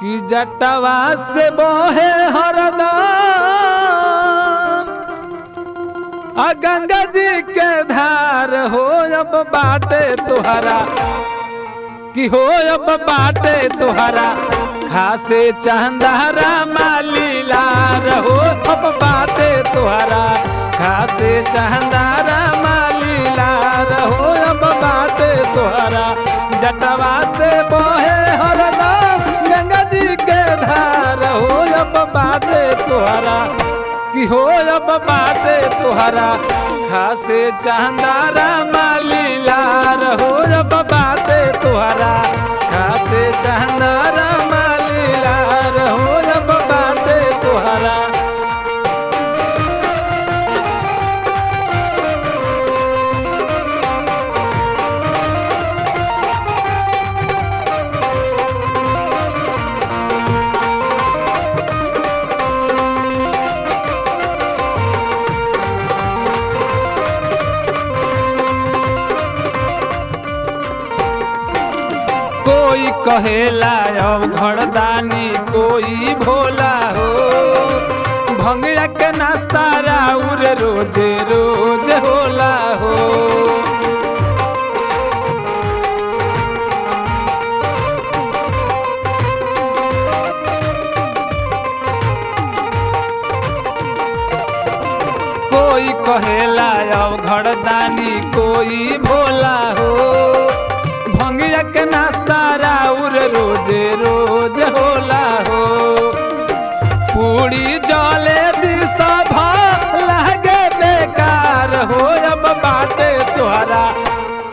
कि जटवा से बोहे हरदम गंगा जी के धार हो अब बाटे तुहरा कि हो अब बाटे तुहरा खासे चंदारा मालीलार हो अब बाटे तुहरा खासे चंदारा मालीलार हो अब बाटे तुहरा जटवा से बोहे हरदम गंगा जी के धार हो अब बाटे तुहरा कि हो अब बाटे तुहरा खासे चंदारा मालीलार हो अब बाटे तुहरा खासे चंदारा मालीलार हो अब बाटे तुहरा। कोई कहेला अब घरदानी कोई भोला हो भंगिया के नाश्ता राउर रोजे रोज होला हो। कोई कहेला अब घरदानी कोई भोला हो भंगिया के नाश्ता राउर रोजे रोज होला हो। पूरी जलेबी सब लागे बेकार हो अब बाटे तुहरा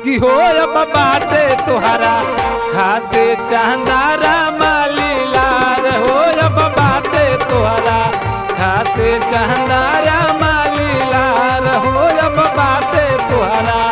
कि हो अब बाटे तुहरा खासे चंदारा मालीलार हो अब बाटे तुहरा खासे चंदारा मालीलार हो अब बाटे तुहरा।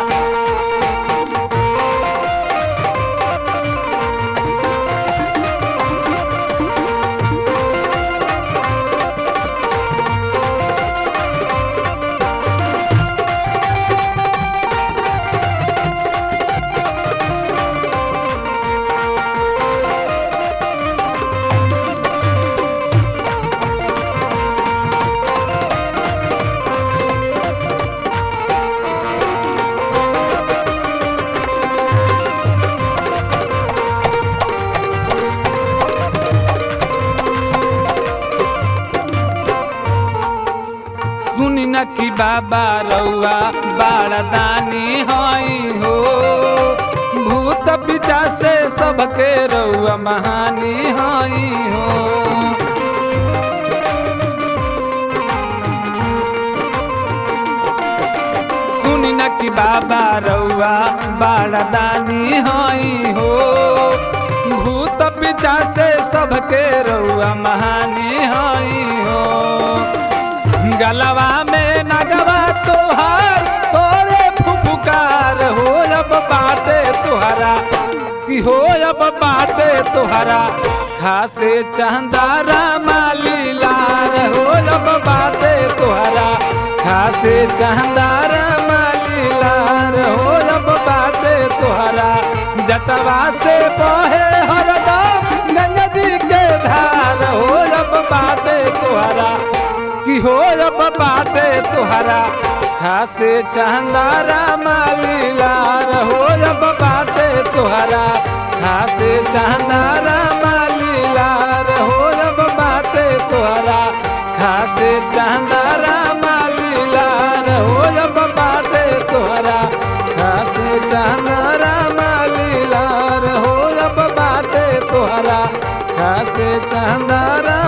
सुनी न कि बाबा रउआ बारदानी हई हो भूत पिचा से सबके रउआ महानी हई हो। सुनी न कि बाबा रउआ बारदानी हई हो भूत पिचा से सबके रउआ महानी हई हो। गलवा में नगवा तोहार तोरे फुफुकार हो अब बाटे तुहरा कि हो अब बाटे तुहरा खासे चंदारा मालीलार हो अब बाटे तुहरा खासे चंदारा मालीलार हो अब बाटे तुहरा जटवा से बहे हरदम गंगा जी के धार हो अब बाटे तुहरा कि हो अब बाटे तुहरा खासे चंदारा मालीलार हो अब बाटे तुहरा खासे चंदारा मालीलार हो अब बाटे तुहरा खासे चंदारा मालीलार हो अब बाटे तुहरा खासे चंदारा मालीलार हो अब बाटे तुहरा खासे चंदारा